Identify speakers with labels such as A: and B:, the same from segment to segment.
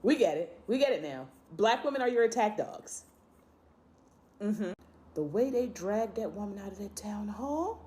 A: We get it. We get it now. Black women are your attack dogs. The way they dragged that woman out of that town hall,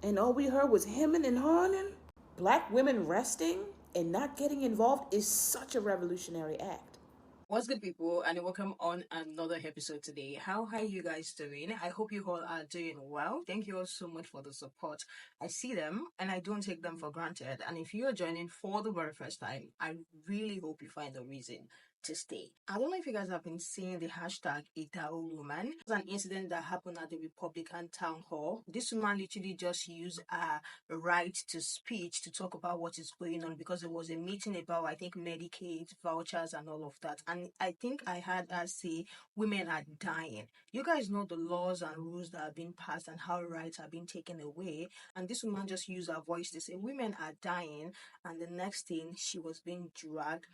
A: and all we heard was hemming and hawing. Black women resting and not getting involved is such a revolutionary act.
B: What's good, people, and welcome on another episode today. How are you guys doing? I hope you all are doing well. Thank you all so much for the support. I see them and I don't take them for granted. And if you are joining for the very first time, I really hope you find a reason to stay. I don't know if you guys have been seeing the hashtag Idaho woman. It was an incident that happened at the Republican town hall. This woman literally just used a right to speech to talk about what is going on because it was a meeting about, I think, Medicaid, vouchers, and all of that. And I think I had her say women are dying. You guys know the laws and rules that have been passed and how rights are being taken away. And this woman just used her voice to say women are dying. And the next thing, she was being dragged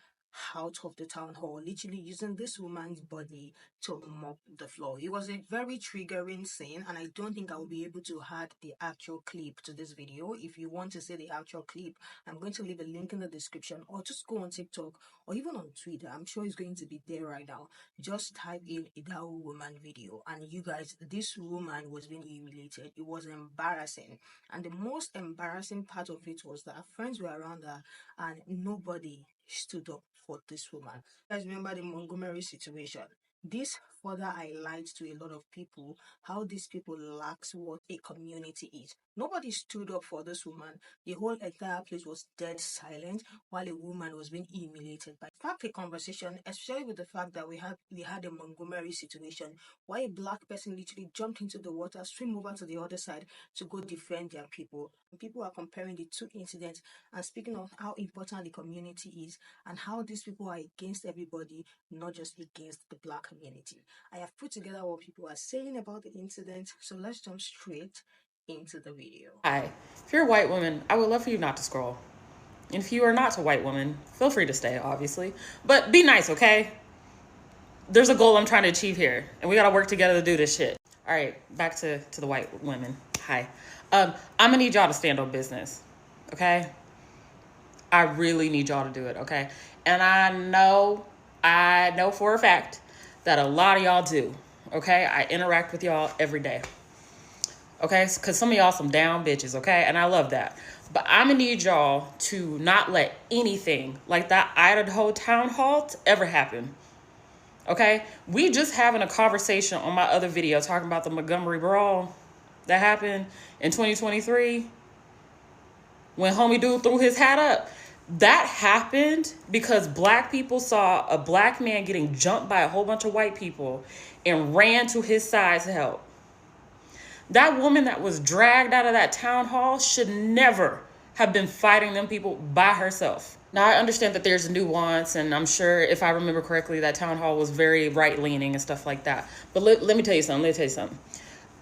B: out of the town hall, literally using this woman's body to mop the floor. It was a very triggering scene, and I don't think I will be able to add the actual clip to this video. If you want to see the actual clip, I'm going to leave a link in the description, or just go on TikTok or even on Twitter. I'm sure it's going to be there right now. Just type in Idaho woman video, and you guys, this woman was being humiliated. It was embarrassing, and the most embarrassing part of it was that her friends were around her, and nobody stood up for this woman. You guys remember the Montgomery situation? This further highlights to a lot of people how these people lacks what a community is. Nobody stood up for this woman. The whole entire place was dead silent while a woman was being humiliated. By fact, a conversation, especially with the fact that we had a Montgomery situation why a black person literally jumped into the water, swim over to the other side to go defend their people. People are comparing the two incidents and speaking of how important the community is and how these people are against everybody, not just against the black community. I have put together what people are saying about the incident, so let's jump straight into the video.
A: Hi. If you're a white woman, I would love for you not to scroll. And if you are not a white woman, feel free to stay, obviously. But be nice, okay? There's a goal I'm trying to achieve here, and we gotta work together to do this shit. All right, back to the white women. Hi. I'm gonna need y'all to stand on business, okay? I really need y'all to do it, okay? And I know for a fact that a lot of y'all do, okay? I interact with y'all every day, okay? Because some of y'all some down bitches, okay? And I love that. But I'm gonna need y'all to not let anything like that Idaho town hall ever happen, okay? We just having a conversation on my other video talking about the Montgomery brawl that happened in 2023 when homie dude threw his hat up. That happened because black people saw a black man getting jumped by a whole bunch of white people and ran to his side to help. That woman that was dragged out of that town hall should never have been fighting them people by herself. Now, I understand that there's a nuance, and I'm sure if I remember correctly, that town hall was very right-leaning and stuff like that. But let me tell you something.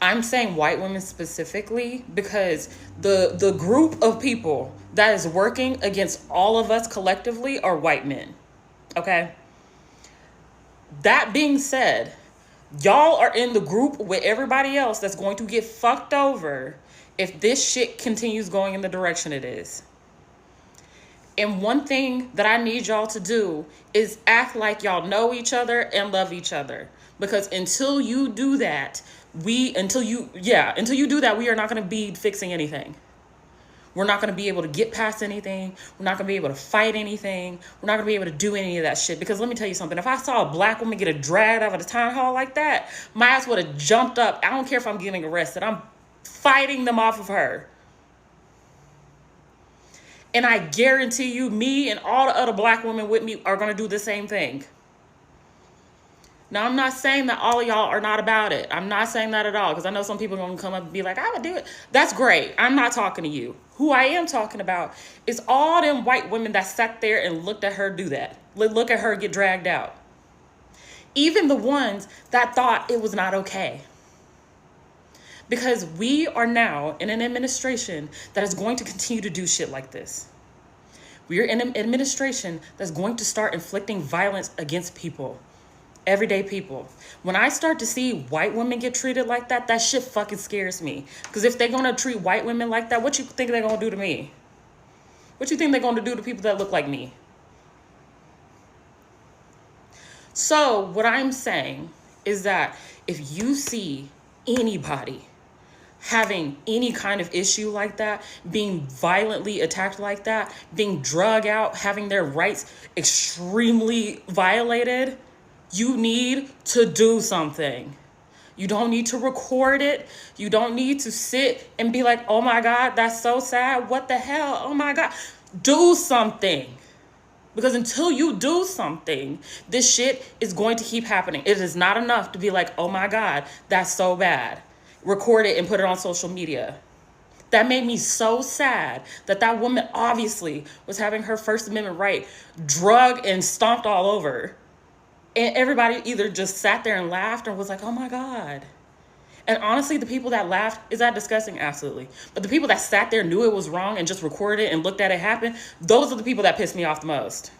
A: I'm saying white women specifically because the group of people that is working against all of us collectively are white men. Okay? That being said, y'all are in the group with everybody else that's going to get fucked over if this shit continues going in the direction it is. And one thing that I need y'all to do is act like y'all know each other and love each other. Because until you do that, we are not going to be fixing anything. We're not going to be able to get past anything. We're not going to be able to fight anything. We're not going to be able to do any of that shit. Because let me tell you something. If I saw a black woman get dragged out of the town hall like that, my ass would have jumped up. I don't care if I'm getting arrested. I'm fighting them off of her. And I guarantee you, me and all the other black women with me are going to do the same thing. Now, I'm not saying that all of y'all are not about it. I'm not saying that at all, because I know some people are going to come up and be like, I would do it. That's great. I'm not talking to you. Who I am talking about is all them white women that sat there and looked at her do that. Look at her get dragged out. Even the ones that thought it was not okay. Because we are now in an administration that is going to continue to do shit like this. We are in an administration that's going to start inflicting violence against people. Everyday people. When I start to see white women get treated like that, that shit fucking scares me. Because if they're going to treat white women like that, what you think they're going to do to me? What you think they're going to do to people that look like me? So what I'm saying is that if you see anybody having any kind of issue like that, being violently attacked like that, being drug out, having their rights extremely violated, you need to do something. You don't need to record it. You don't need to sit and be like, oh my God, that's so sad. What the hell? Oh my God. Do something. Because until you do something, this shit is going to keep happening. It is not enough to be like, oh my God, that's so bad. Record it and put it on social media. That made me so sad that that woman obviously was having her First Amendment right drugged and stomped all over. And everybody either just sat there and laughed or was like, oh my God. And honestly, the people that laughed, is that disgusting? Absolutely. But the people that sat there, knew it was wrong, and just recorded it and looked at it happen, those are the people that pissed me off the most.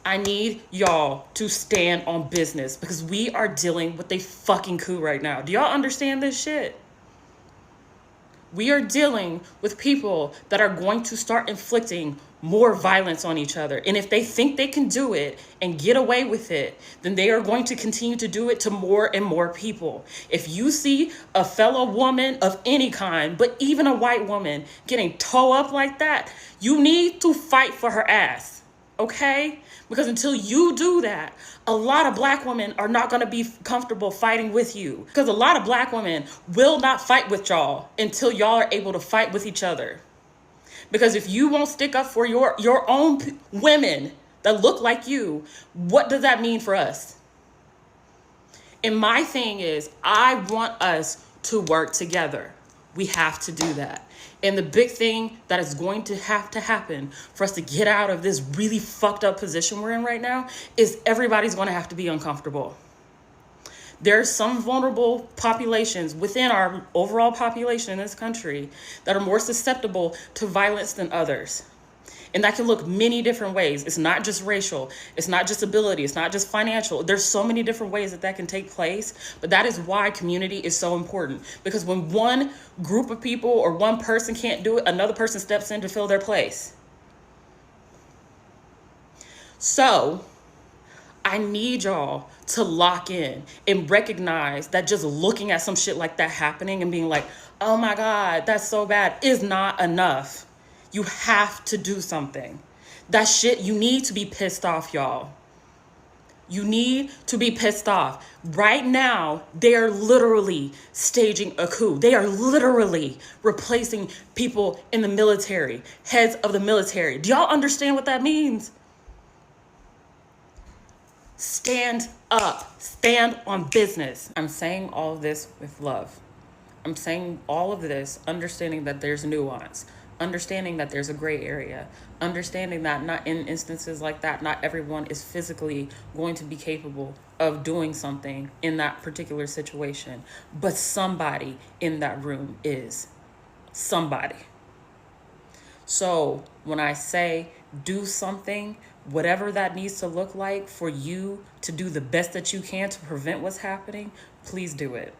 A: I need y'all to stand on business because we are dealing with a fucking coup right now. Do y'all understand this shit? We are dealing with people that are going to start inflicting more violence on each other. And if they think they can do it and get away with it, then they are going to continue to do it to more and more people. If you see a fellow woman of any kind, but even a white woman getting towed up like that, you need to fight for her ass. Okay? Because until you do that, a lot of black women are not going to be comfortable fighting with you. Because a lot of black women will not fight with y'all until y'all are able to fight with each other. Because if you won't stick up for your own women that look like you, what does that mean for us? And my thing is, I want us to work together. We have to do that. And the big thing that is going to have to happen for us to get out of this really fucked up position we're in right now is everybody's going to have to be uncomfortable. There are some vulnerable populations within our overall population in this country that are more susceptible to violence than others. And that can look many different ways. It's not just racial. It's not just ability. It's not just financial. There's so many different ways that can take place. But that is why community is so important. Because when one group of people or one person can't do it, another person steps in to fill their place. So I need y'all to lock in and recognize that just looking at some shit like that happening and being like, oh my God, that's so bad, is not enough. You have to do something. That shit, you need to be pissed off, y'all. You need to be pissed off. Right now, they are literally staging a coup. They are literally replacing people in the military, heads of the military. Do y'all understand what that means? Stand up. Stand on business. I'm saying all of this with love. I'm saying all of this understanding that there's nuance. Understanding that there's a gray area, understanding that not in instances like that, not everyone is physically going to be capable of doing something in that particular situation, but somebody in that room is. Somebody. So when I say do something, whatever that needs to look like for you to do the best that you can to prevent what's happening, please do it.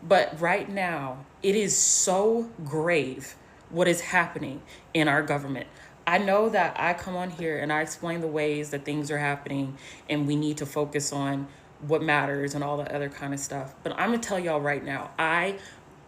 A: But right now, it is so grave what is happening in our government. I know that I come on here and I explain the ways that things are happening and we need to focus on what matters and all the other kind of stuff. But I'm going to tell y'all right now, I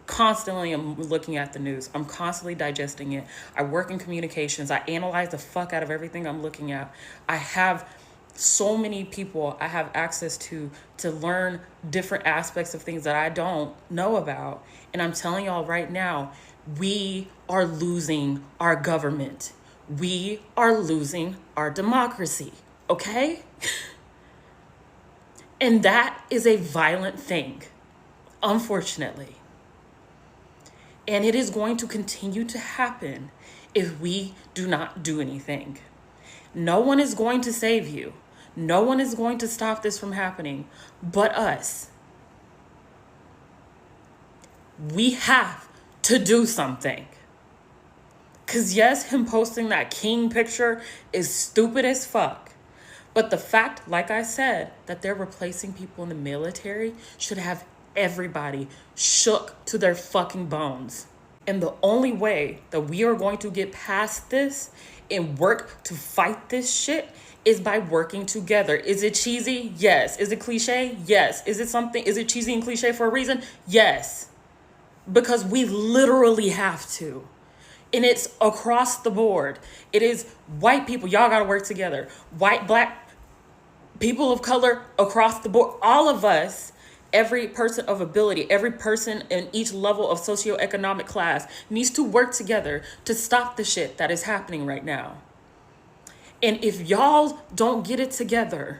A: constantly am looking at the news. I'm constantly digesting it. I work in communications. I analyze the fuck out of everything I'm looking at. I have so many people I have access to learn different aspects of things that I don't know about. And I'm telling y'all right now, we are losing our government. We are losing our democracy, okay? And that is a violent thing, unfortunately. And it is going to continue to happen if we do not do anything. No one is going to save you. No one is going to stop this from happening but us. We have to do something. Because yes, him posting that king picture is stupid as fuck. But the fact, like I said, that they're replacing people in the military should have everybody shook to their fucking bones. And the only way that we are going to get past this and work to fight this shit is by working together. Is it cheesy? Yes. Is it cliche? Yes. Is it cheesy and cliche for a reason? Yes. Because we literally have to. And it's across the board. It is white people. Y'all got to work together. White, black, people of color, across the board. All of us, every person of ability, every person in each level of socioeconomic class needs to work together to stop the shit that is happening right now. And if y'all don't get it together,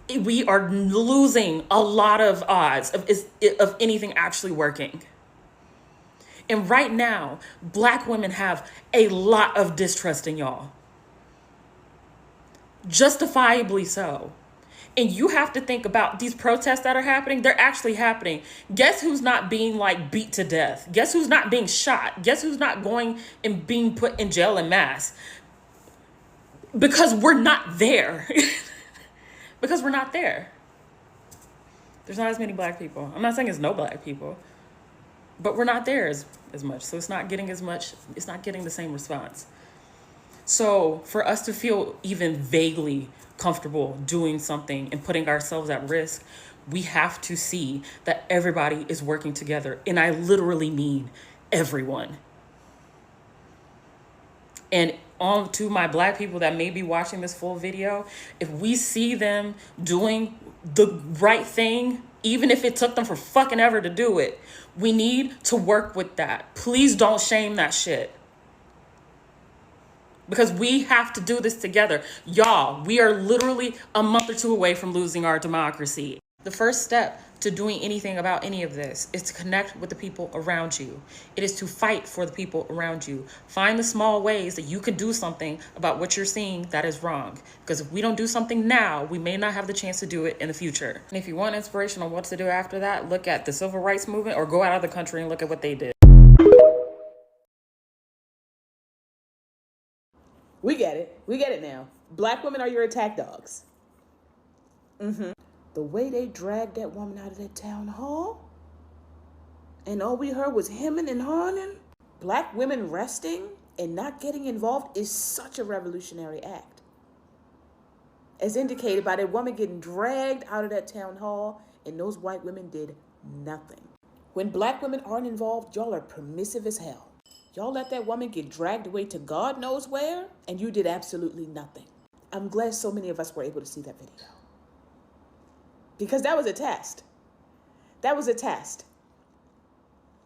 A: we are losing a lot of odds of anything actually working. And right now, black women have a lot of distrust in y'all. Justifiably so. And you have to think about these protests that are happening. They're actually happening. Guess who's not being like beat to death? Guess who's not being shot? Guess who's not going and being put in jail en masse? Because we're not there. Because we're not there. There's not as many black people. I'm not saying there's no black people, but we're not there as much. So it's not getting the same response. So for us to feel even vaguely comfortable doing something and putting ourselves at risk, we have to see that everybody is working together. And I literally mean everyone. And on to my black people that may be watching this full video, if we see them doing the right thing, even if it took them for fucking ever to do it, we need to work with that. Please don't shame that shit. Because we have to do this together. Y'all, we are literally a month or two away from losing our democracy. The first step to doing anything about any of this is to connect with the people around you. It is to fight for the people around you. Find the small ways that you can do something about what you're seeing that is wrong. Because if we don't do something now, we may not have the chance to do it in the future. And if you want inspiration on what to do after that, look at the civil rights movement or go out of the country and look at what they did.
C: We get it. We get it now. Black women are your attack dogs. The way they dragged that woman out of that town hall, and all we heard was hemming and hawing. Black women resting and not getting involved is such a revolutionary act. As indicated by that woman getting dragged out of that town hall, and those white women did nothing. When black women aren't involved, y'all are permissive as hell. Y'all let that woman get dragged away to God knows where, and you did absolutely nothing. I'm glad so many of us were able to see that video. Because that was a test. That was a test.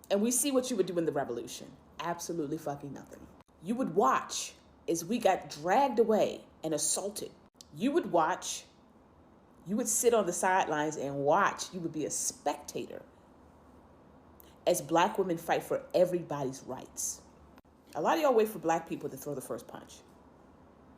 C: And we see what you would do in the revolution. Absolutely fucking nothing. You would watch as we got dragged away and assaulted. You would watch. You would sit on the sidelines and watch. You would be a spectator as black women fight for everybody's rights. A lot of y'all wait for black people to throw the first punch.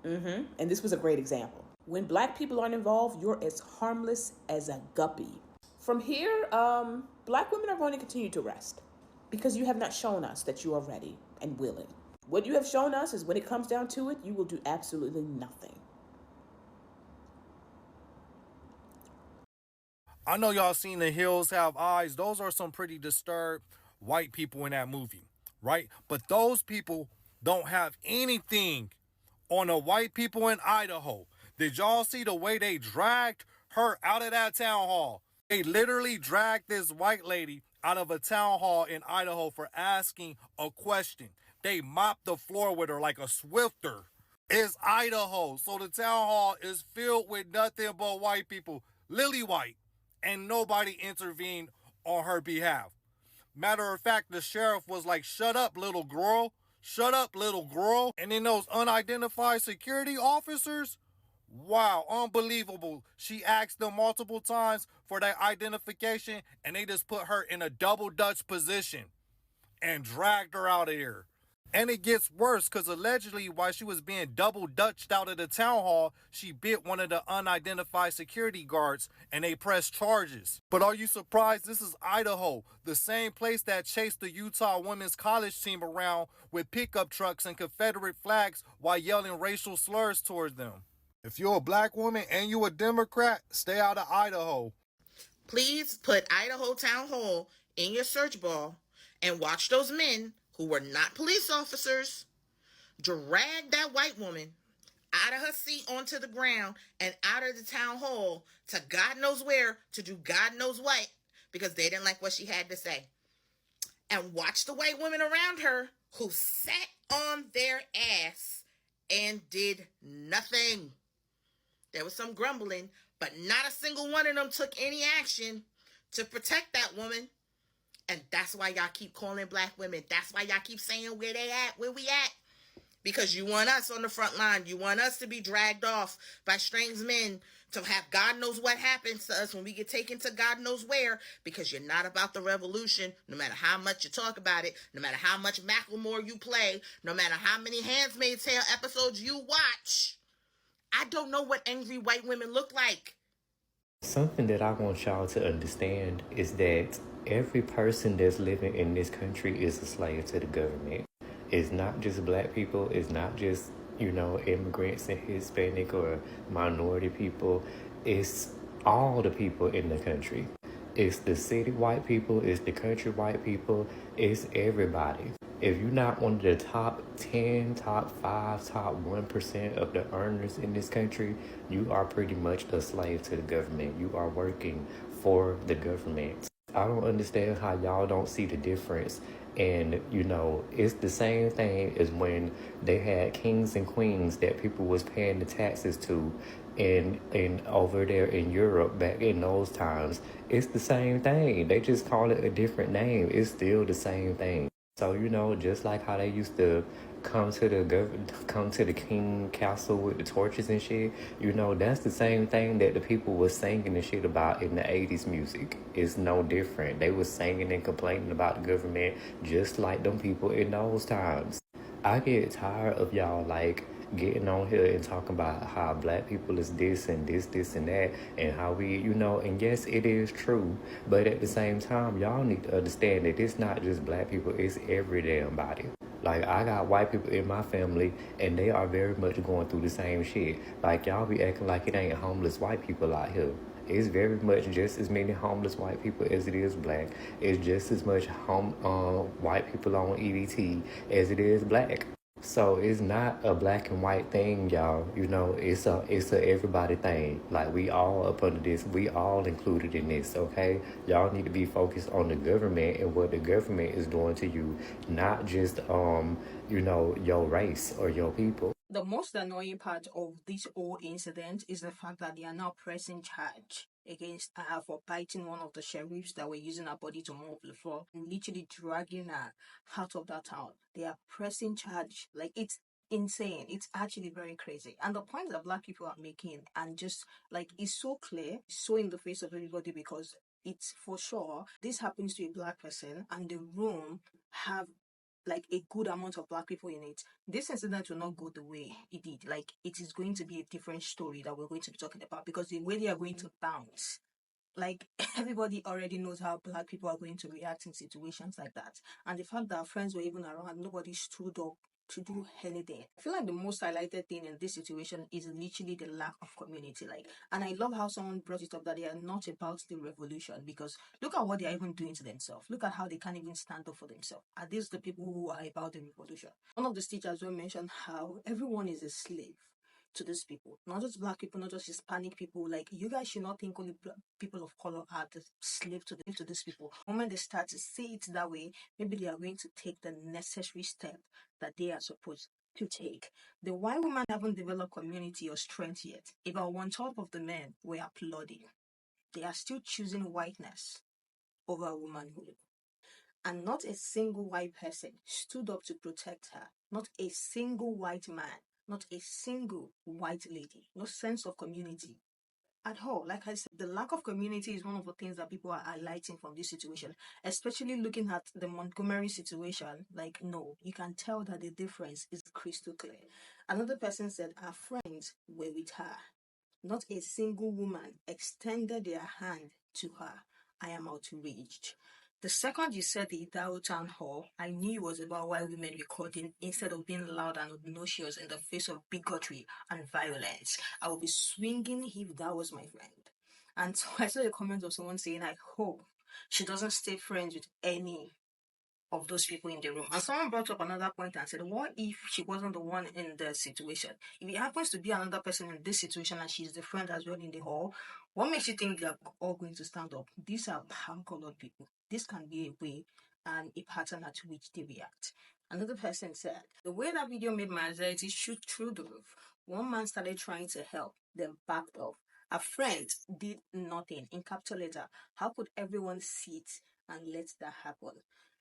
C: And this was a great example. When black people aren't involved, you're as harmless as a guppy. From here, black women are going to continue to rest because you have not shown us that you are ready and willing. What you have shown us is when it comes down to it, you will do absolutely nothing.
D: I know y'all seen The Hills Have Eyes. Those are some pretty disturbed white people in that movie, right? But those people don't have anything on the white people in Idaho. Did y'all see the way they dragged her out of that town hall? They literally dragged this white lady out of a town hall in Idaho for asking a question. They mopped the floor with her like a swifter. It's Idaho, so the town hall is filled with nothing but white people, lily white, and nobody intervened on her behalf. Matter of fact, the sheriff was like, "Shut up, little girl. Shut up, little girl." And then those unidentified security officers, wow, unbelievable. She asked them multiple times for their identification, and they just put her in a double Dutch position and dragged her out of here. And it gets worse because allegedly while she was being double Dutched out of the town hall, she bit one of the unidentified security guards and they pressed charges. But are you surprised? This is Idaho, the same place that chased the Utah women's college team around with pickup trucks and Confederate flags while yelling racial slurs towards them. If you're a black woman and you a Democrat, stay out of Idaho.
E: Please put Idaho Town Hall in your search bar and watch those men who were not police officers dragged that white woman out of her seat onto the ground and out of the town hall to God knows where to do God knows what because they didn't like what she had to say. And watched the white women around her who sat on their ass and did nothing. There was some grumbling, but not a single one of them took any action to protect that woman. And that's why y'all keep calling black women. That's why y'all keep saying where they at, where we at. Because you want us on the front line. You want us to be dragged off by strange men to have God knows what happens to us when we get taken to God knows where. Because you're not about the revolution, no matter how much you talk about it, no matter how much Macklemore you play, no matter how many Handmaid's Tale episodes you watch. I don't know what angry white women look like.
F: Something that I want y'all to understand is that every person that's living in this country is a slave to the government. It's not just black people, it's not just, immigrants and Hispanic or minority people. It's all the people in the country. It's the city white people, it's the country white people, it's everybody. If you're not one of the top 10, top 5, top 1% of the earners in this country, you are pretty much a slave to the government. You are working for the government. I don't understand how y'all don't see the difference. And, it's the same thing as when they had kings and queens that people was paying the taxes to and over there in Europe back in those times. It's the same thing. They just call it a different name. It's still the same thing. So, just like how they used to come to the king castle with the torches and shit, that's the same thing that the people was singing and shit about in the 80s music. It's no different. They was singing and complaining about the government just like them people in those times. I get tired of y'all getting on here and talking about how black people is this and this and that and how we, and yes, it is true. But at the same time, y'all need to understand that it's not just black people, it's every damn body. I got white people in my family and they are very much going through the same shit. Y'all be acting like it ain't homeless white people out here. It's very much just as many homeless white people as it is black. It's just as much white people on EBT as it is black. So it's not a black and white thing, y'all. It's a everybody thing. We all up under this. We all included in this, okay? Y'all need to be focused on the government and what the government is doing to you, not just your race or your people.
B: The most annoying part of this whole incident is the fact that they are now pressing charge against her for biting one of the sheriffs that were using her body to mop the floor and literally dragging her out of that town. They are pressing charge. It's insane. It's actually very crazy. And the point that black people are making and just it's so clear, so in the face of everybody because it's for sure this happens to a black person and the room have a good amount of black people in it, this incident will not go the way it did. It is going to be a different story that we're going to be talking about because the way they are going to bounce, everybody already knows how black people are going to react in situations like that. And the fact that our friends were even around, nobody stood up to do anything. I feel like the most highlighted thing in this situation is literally the lack of community. And I love how someone brought it up that they are not about the revolution because look at what they are even doing to themselves. Look at how they can't even stand up for themselves. Are these the people who are about the revolution? One of the teachers will mention how everyone is a slave to these people, not just black people, not just Hispanic people. You guys should not think only people of color are the slave to these people. The moment they start to say it that way, maybe they are going to take the necessary step that they are supposed to take. The white women haven't developed community or strength yet. About 1/3 of the men were applauding. They are still choosing whiteness over womanhood. And not a single white person stood up to protect her. Not a single white man. Not a single white lady. No sense of community at all. Like I said, the lack of community is one of the things that people are highlighting from this situation, especially looking at the Montgomery situation. No, you can tell that the difference is crystal clear. Another person said her friends were with her. Not a single woman extended their hand to her. I am outraged. The second you said the Idaho town hall, I knew it was about white women recording instead of being loud and obnoxious in the face of bigotry and violence. I would be swinging if that was my friend. And so I saw a comment of someone saying, I hope she doesn't stay friends with any of those people in the room. And someone brought up another point and said, what if she wasn't the one in the situation? If it happens to be another person in this situation and she's the friend as well in the hall, what makes you think they're all going to stand up? These are palm-colored people. This can be a way and a pattern at which they react. Another person said, the way that video made my anxiety shoot through the roof. One man started trying to help, then backed off. A friend did nothing. In capital letter, how could everyone sit and let that happen?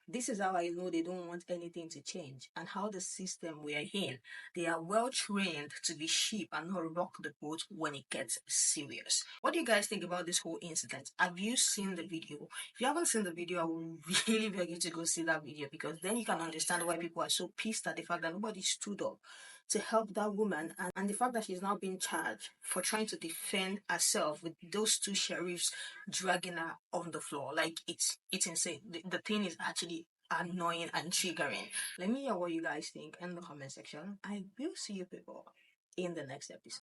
B: This is how I know they don't want anything to change, and how the system we are in, they are well trained to be sheep and not rock the boat when it gets serious. What do you guys think about this whole incident? Have you seen the video? If you haven't seen the video, I will really beg you to go see that video, because then you can understand why people are so pissed at the fact that nobody stood up to help that woman, and the fact that she's now being charged for trying to defend herself with those two sheriffs dragging her on the floor. Like, it's insane. The thing is actually annoying and triggering. Let me hear what you guys think in the comment section. I will see you people in the next episode.